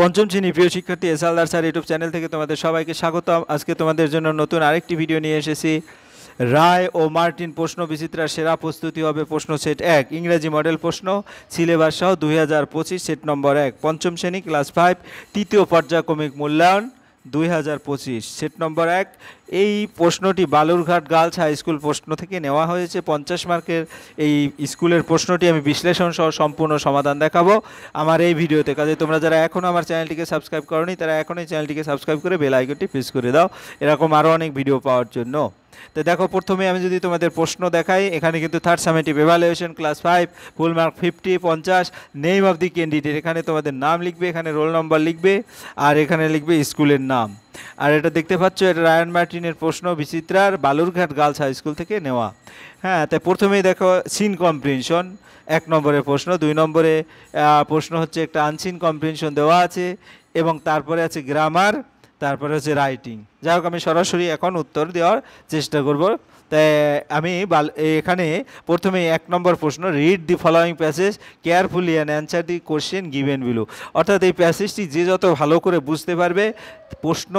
পঞ্চম শ্রেণী প্রিয় শিক্ষার্থী S Haldar sir YouTube channel থেকে তোমাদের সবাইকে স্বাগতম। আজকে তোমাদের জন্য নতুন আরেকটি ভিডিও নিয়ে এসেছি। রায় ও মার্টিন প্রশ্ন বিচিত্রার সেরা প্রস্তুতি হবে প্রশ্ন সেট 1 ইংরেজি মডেল প্রশ্ন সিলেবাস সহ 2025 সেট নম্বর 1 পঞ্চম শ্রেণী ক্লাস 5 তৃতীয় পর্যায়ক্রমিক মূল্যায়ন 2025 সেট নম্বর 1। এই প্রশ্নটি বালুরঘাট গার্লস হাই স্কুল প্রশ্ন থেকে নেওয়া হয়েছে। 50 মার্কের এই স্কুলের প্রশ্নটি আমি বিশ্লেষণ সহ সম্পূর্ণ সমাধান দেখাবো আমার এই ভিডিওতে। কাজে তোমরা যারা এখনও আমার চ্যানেলটিকে সাবস্ক্রাইব করোনি তারা এখনই চ্যানেলটিকে সাবস্ক্রাইব করে বেল আইকনটি প্রেস করে দাও এরকম আরও অনেক ভিডিও পাওয়ার জন্য। তো দেখো, প্রথমে আমি যদি তোমাদের প্রশ্ন দেখাই, এখানে কিন্তু third summative evaluation class 5 full mark 50 50 name of the candidate, এখানে তোমাদের নাম লিখবে, এখানে রোল নম্বর লিখবে, আর এখানে লিখবে স্কুলের নাম। আর এটা দেখতে পাচ্ছ, এটা রায়ান মার্টিনের প্রশ্ন বিচিত্রার বালুরঘাট গার্লস হাই স্কুল থেকে নেওয়া। হ্যাঁ, তাই প্রথমেই দেখো সিন কম্প্রিহেনশন 1 নম্বরের প্রশ্ন। 2 নম্বরে প্রশ্ন হচ্ছে একটা আনসিন কম্প্রিহেনশন দেওয়া আছে এবং তারপরে আছে গ্রামার, তারপরে হচ্ছে রাইটিং। যাই হোক, আমি সরাসরি এখন উত্তর দেওয়ার চেষ্টা করব। তাই আমি এখানে প্রথমে 1 নম্বর প্রশ্ন, read the following passage carefully and answer the question given below. অর্থাৎ এই প্যাসেজটি যে যত ভালো করে বুঝতে পারবে প্রশ্ন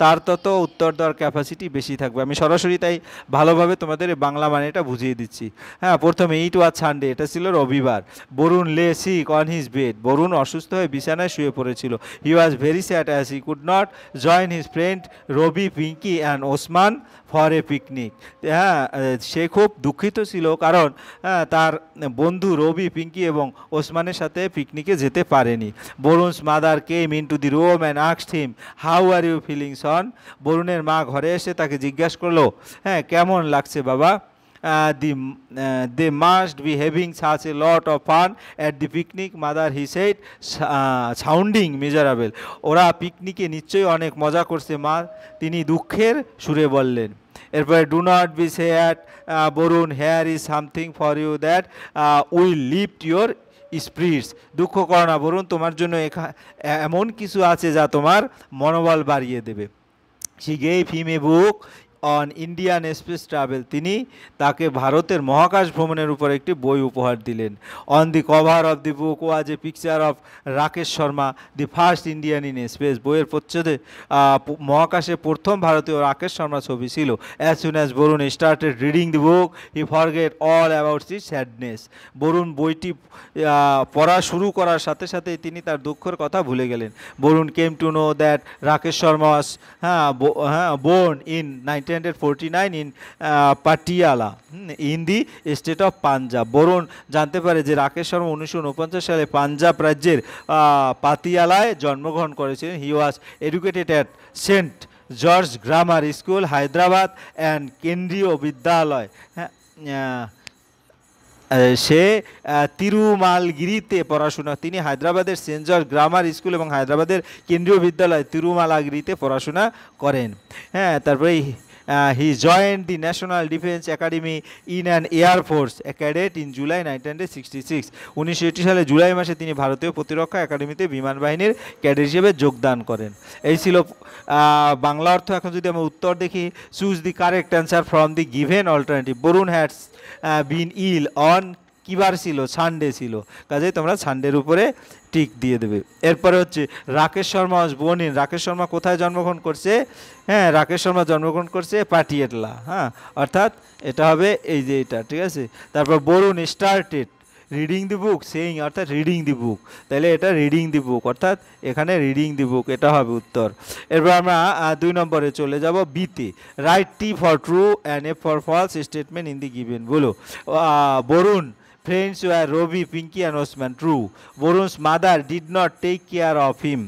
তার তত উত্তর দেওয়ার ক্যাপাসিটি বেশি থাকবে। আমি সরাসরি তাই ভালোভাবে তোমাদের বাংলা মানেটা বুঝিয়ে দিচ্ছি। হ্যাঁ, প্রথমে ইট ওয়াজ সানডে, এটা ছিল রবিবার। Varun lay sick on his bed, Varun অসুস্থ হয়ে বিছানায় শুয়ে পড়েছিল। He was very sad as he could not join his friend Ravi, Pinki and Osman for a picnic. হ্যাঁ, সে খুব দুঃখিত ছিল কারণ তার বন্ধু রবি, পিঙ্কি এবং ওসমানের সাথে পিকনিকে যেতে পারেনি। Varun's mother came into the room and asked him how are you feeling son. বরুণের মা ঘরে এসে তাকে জিজ্ঞাসা করলো, হ্যাঁ কেমন লাগছে বাবা। They must be having such a lot of fun at the picnic, mother, he said, sounding miserable. ওরা পিকনিকে নিশ্চয়ই অনেক মজা করছে মা, তিনি দুঃখের সুরে বললেন। এরপরে do not be sad Varun, here is something for you that will lift your spirits. দুঃখ করো না বরুণ, তোমার জন্য এমন কিছু আছে যা তোমার মনোবল বাড়িয়ে দেবে। She gave him a book on Indian space travel, তিনি তাকে ভারতের মহাকাশ ভ্রমণের উপর একটি বই উপহার দিলেন। On the cover of the book was a picture of Rakesh Sharma, the first Indian in space. বইয়ের প্রচ্ছদে মহাকাশে প্রথম ভারতীয় রাকেশ শর্মা ছবি ছিল। As soon as Varun started reading the book he forget all about the sadness. Varun বইটি পড়া শুরু করার সাথে সাথেই তিনি তার দুঃখের কথা ভুলে গেলেন। Varun came to know that Rakesh Sharma was born in 1949 in Patiala in the state of Punjab. Varun জানতে পারে যে রাকেশ শর্মা 1949 সালে পাঞ্জাব রাজ্যের পাতিয়ালায় জন্মগ্রহণ করেছিলেন। He was educated at Saint George Grammar School Hyderabad and Kendriya Vidyalaya. সে তিরুমালগিরিতে পড়াশোনা, তিনি হায়দ্রাবাদের সেন্ট জর্জ গ্রামার স্কুল এবং হায়দ্রাবাদের কেন্দ্রীয় বিদ্যালয় তিরুমালাগিরিতে পড়াশোনা করেন। হ্যাঁ, তারপরে he joined the national defence academy in an air force cadet in July 1966। 1980 সালে জুলাই মাসে তিনি ভারতীয় প্রতিরক্ষা একাডেমিতে বিমান বাহিনীর ক্যাডেট হিসেবে যোগদান করেন। এই ছিল বাংলা অর্থ। এখন যদি আমরা উত্তর দেখি, choose the correct answer from the given alternative. Varun had been ill on, কিবার ছিল, সানডে ছিল, কাজেই তোমরা সানডের উপরে টিক দিয়ে দেবে। এরপরে হচ্ছে Rakesh Sharma was born in, Rakesh Sharma কোথায় জন্মগ্রহণ করছে? হ্যাঁ, রাকেশ শর্মা জন্মগ্রহণ করছে পাটিয়ালা। হ্যাঁ, অর্থাৎ এটা হবে এই যে এটা, ঠিক আছে। তারপর Varun started reading the book saying, অর্থাৎ রিডিং দি বুক, তাহলে এটা রিডিং দি বুক, অর্থাৎ এখানে রিডিং দি বুক, এটা হবে উত্তর। এরপর আমরা 2 নম্বরে চলে যাব, বিতে। Write T for true and F for false statement in the given. বলো Varun friends were Robi, Pinky and Osman. True. Borun's mother did not take care of him.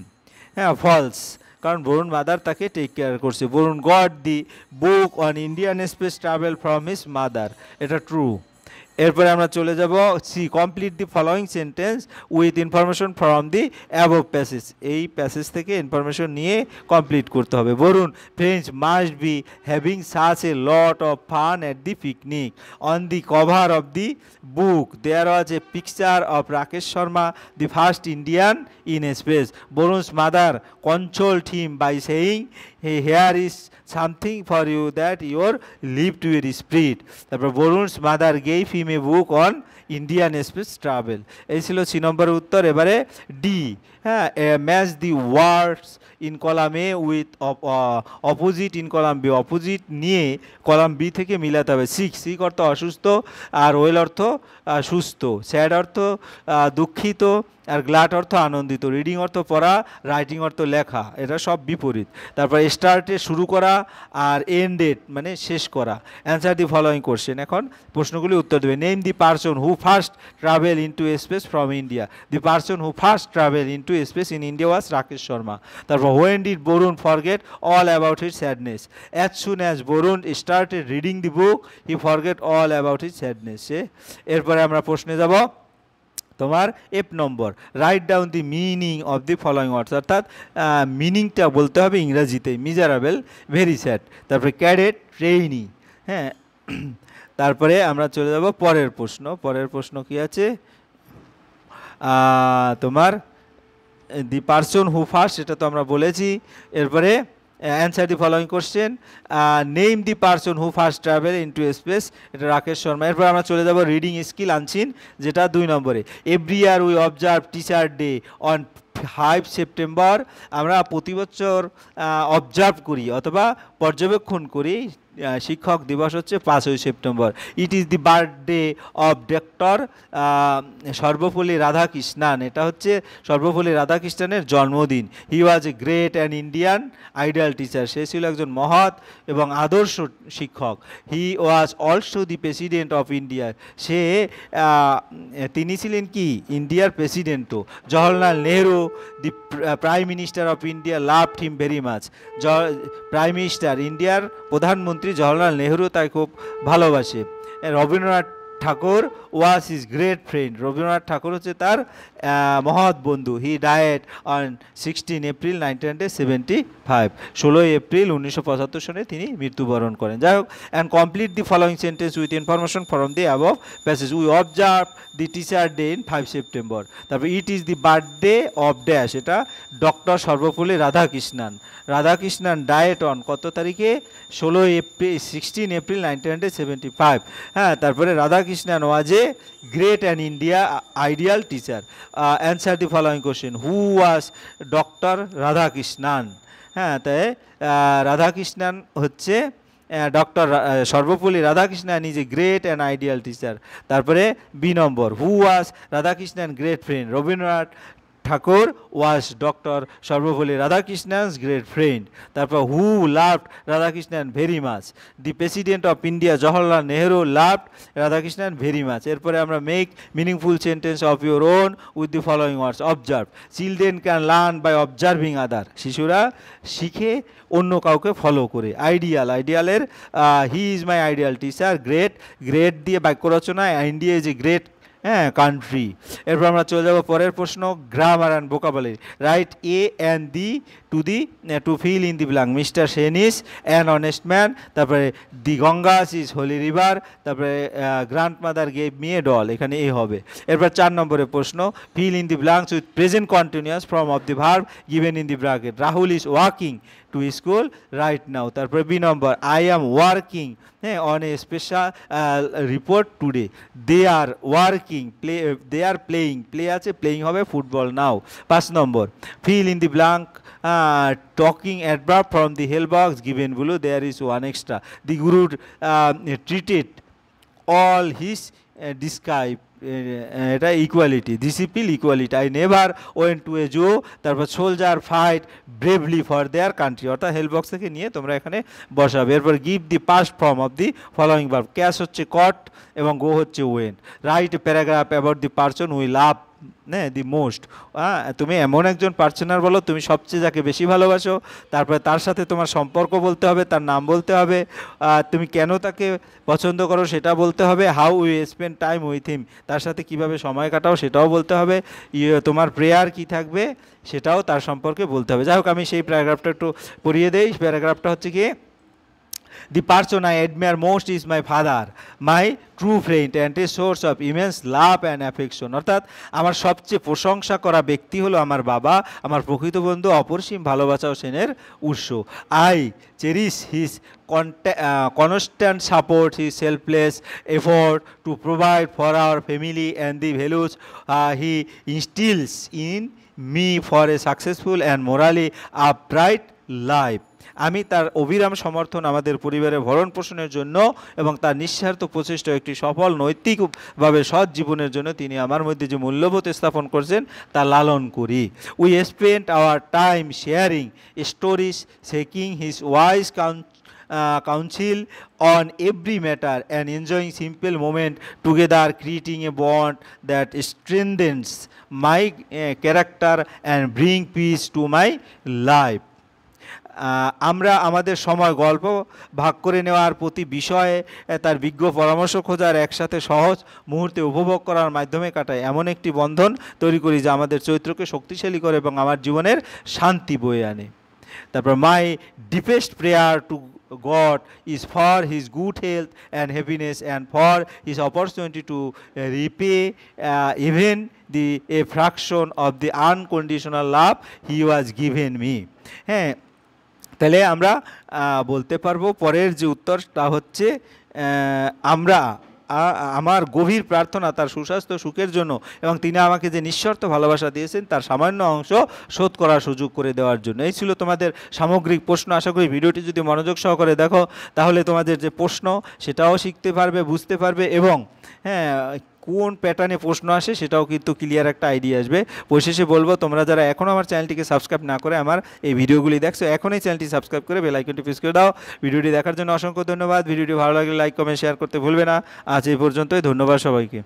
হ্যাঁ, false, কারণ বরুণ মাদার তাকে টেক কেয়ার করছে। Varun got the book on Indian space travel from his mother, এটা true. এরপরে আমরা চলে যাব C, complete the following sentence with information from the above passage. এই প্যাসেজ থেকে ইনফরমেশন নিয়ে কমপ্লিট করতে হবে। Varun friends must be having such a lot of fun at the picnic. On the cover of the book there was a picture of Rakesh Sharma, the first Indian in space. Varun's mother consoled him by saying here is something for you that your leave to your spirit. তারপর Varun's mother gave him a book on Indian space travel. এই ছিল 6 নম্বরের উত্তর। এবারে D, হ্যাঁ, match the words in column A with opposite in column B, opposite নিয়ে column B থেকে মিলাতে হবে। সিক অর্থ অসুস্থ, আর ওয়েল অর্থ সুস্থ, স্যাড অর্থ দুঃখিত, আর গ্ল্যাড অর্থ আনন্দিত, রিডিং অর্থ পড়া, রাইটিং অর্থ লেখা, এটা সব বিপরীত। তারপর স্টার্টে শুরু করা, আর এন্ডেড মানে শেষ করা। অ্যান্সার দি ফলোয়িং কোশ্চেন, এখন প্রশ্নগুলি উত্তর দেবে। Name the person who first travel into space from India. The person who first travel into space in India was Rakesh Sharma. তারপর when did Varun forget all about his sadness. As soon as Varun started reading the book he forget all about his sadness. এরপরে আমরা প্রশ্নে যাব তোমার F number, write down the meaning of the following words, অর্থাৎ মিনিংটা বলতে হবে ইংরাজিতে। মিজারেবল, ভেরি স্যাড, তারপরে ক্যাডেট, ট্রেইনি। হ্যাঁ, তারপরে আমরা চলে যাব পরের প্রশ্ন। পরের প্রশ্ন কি আছে তোমার, দি পারসন হু ফার্স্ট, এটা তো আমরা বলেছি। এরপরে answer the following question, name the person who first travel into space, এটা রাকেশ শর্মা। এরপর আমরা চলে যাব রিডিং স্কিল আনসিন, যেটা 2 নম্বরে। Every year we observe teacher day on 5 September. আমরা প্রতি বছর অবজার্ভ করি অথবা পর্যবেক্ষণ করি শিক্ষক দিবস হচ্ছে 5ই September. It is the birthday of doctor Sarvepalli Radhakrishnan, এটা হচ্ছে সর্বপল্লী রাধাকৃষ্ণানের জন্মদিন। He was a great and Indian ideal teacher, সে ছিল একজন মহৎ এবং আদর্শ শিক্ষক। He was also the president of India, সে তিনি ছিলেন কি ইন্ডিয়ার প্রেসিডেন্টও। Jawaharlal Nehru the prime minister of India loved him very much. Prime minister ইন্ডিয়ার প্রধানমন্ত্রী জওহরলাল নেহরু তাই খুব ভালোবাসে। Rabindranath Thakur was his great friend, Rabindranath Thakur হচ্ছে তার মহৎ বন্ধু। He died on 16 April 1975, 16 April 1975 সনে তিনি মৃত্যুবরণ করেন। যাই হোক, and complete the following sentence with information from the above passage. We observe the teacher day in 5 September. তারপর it is the birthday of dash, এটা doctor Sarvepalli Radhakrishnan. Radhakrishnan died on কত তারিখে, 16 এপ্রিল 1975। হ্যাঁ, তারপরে Radhakrishnan was a great and India ideal teacher. Answer the following question, who was doctor Radhakrishnan. হ্যাঁ, তাই রাধাকৃষ্ণান হচ্ছে doctor Sarvepalli Radhakrishnan is a great and ideal teacher. তারপরে B number, who was Radhakrishnan great friend. Rabindranath Thakur was doctor Sarvepalli Radhakrishnan's great friend. তারপর who loved Radhakrishnan very much. The president of India Jawaharlal Nehru loved Radhakrishnan very much. এরপরে আমরা make meaningful sentence of your own with the following words. Observe, children can learn by observing other, শিশুরা শিখে অন্য কাউকে follow করে। Ideal, আইডিয়ালের he is my ideal teacher. Great, great দিয়ে বাক্য রচনা, India is a great country. এরপর আমরা চলে যাব পরের প্রশ্ন, grammar and vocabulary. Write A and the to fill in the blank. Mister Sen is an honest man. তারপরে the Gangas is holy river. তারপরে grandmother gave me a doll, এখানে A হবে। এরপর 4 নম্বরের প্রশ্ন, feel in the blanks with present continuous form of the verb given in the bracket. Rahul is walking to school right now. তারপরে B number, I am working on a special report today. They are working, they are playing, play আছে playing হবে football now. 5 number, fill in the blank talking adverb from the help box given below, there is one extra. The guru treated all his describe এটা equality, discipline equality. I never went to a zoo. তারপর soldier fight bravely for their country, অর্থাৎ help box থেকে নিয়ে তোমরা এখানে বসাবে। এরপর give the past form of the following verb. Catch হচ্ছে কট এবং গো হচ্ছে went. Write paragraph about the person we love the most. তুমি এমন একজন পার্সোনার বলো তুমি সবচেয়ে যাকে বেশি ভালোবাসো, তারপরে তার সাথে তোমার সম্পর্ক বলতে হবে, তার নাম বলতে হবে, তুমি কেন তাকে পছন্দ করো সেটা বলতে হবে। How we spend time with him, তার সাথে কিভাবে সময় কাটাও সেটাও বলতে হবে। তোমার প্রেয়ার কি থাকবে সেটাও তার সম্পর্কে বলতে হবে। যাই হোক, আমি সেই প্যারাগ্রাফটা একটু পড়িয়ে দেই। প্যারাগ্রাফটা হচ্ছে কি, The person I admire most is my father, my true friend and a source of immense love and affection. অর্থাৎ আমার সবচেয়ে প্রশংসা করা ব্যক্তি হলো আমার বাবা, আমার প্রকৃত বন্ধু, অপরিসীম ভালোবাসা ও স্নেহের উৎস। I cherish his constant support, his selfless effort to provide for our family and the values he instills in me for a successful and morally upright life. আমি তার অবিরাম সমর্থন আমাদের পরিবারের ভরণ পোষণের জন্য এবং তার নিঃস্বার্থ প্রচেষ্টা একটি সফল নৈতিকভাবে সৎ জীবনের জন্য তিনি আমার মধ্যে যে মূল্যবোধ স্থাপন করছেন তা লালন করি। We spend our time sharing stories, seeking his wise counsel on every matter and enjoying simple moment together, creating a bond that strengthens my character and bring peace to my life. আমরা আমাদের সময় গল্প ভাগ করে নেওয়ার প্রতি বিষয়ে তার বিজ্ঞ পরামর্শ খোঁজার একসাথে সহজ মুহূর্তে উপভোগ করার মাধ্যমে কাটায় এমন একটি বন্ধন তৈরি করি যা আমাদের চরিত্রকে শক্তিশালী করে এবং আমার জীবনের শান্তি বয়ে আনে। তারপর my deepest prayer to God is for his good health and happiness and for his opportunity to repay even a fraction of the unconditional love he was given me. হ্যাঁ, তাহলে আমরা বলতে পারবো পরের যে উত্তর তা হচ্ছে আমার গভীর প্রার্থনা তার সুস্বাস্থ্য সুখের জন্য এবং তিনি আমাকে যে নিঃশর্ত ভালোবাসা দিয়েছেন তার সামান্য অংশ শোধ করার সুযোগ করে দেওয়ার জন্য। এই ছিল তোমাদের সামগ্রিক প্রশ্ন। আশা করি ভিডিওটি যদি মনোযোগ সহকারে দেখো তাহলে তোমাদের যে প্রশ্ন সেটাও শিখতে পারবে, বুঝতে পারবে এবং হ্যাঁ কোন প্যাটার্নে প্রশ্ন আসে সেটাও কিন্তু ক্লিয়ার একটা আইডিয়া আসবে। পরিশেষে বলবো তোমরা যারা এখনও আমার চ্যানেলটিকে সাবস্ক্রাইব না করে আমার এই ভিডিওগুলি দেখছো এখনই চ্যানেলটি সাবস্ক্রাইব করে বেল আইকনটি প্রেস করে দাও। ভিডিওটি দেখার জন্য অসংখ্য ধন্যবাদ। ভিডিওটি ভালো লাগলে লাইক কমেন্ট শেয়ার করতে ভুলবে না। আজ এই পর্যন্তই, ধন্যবাদ সবাইকে।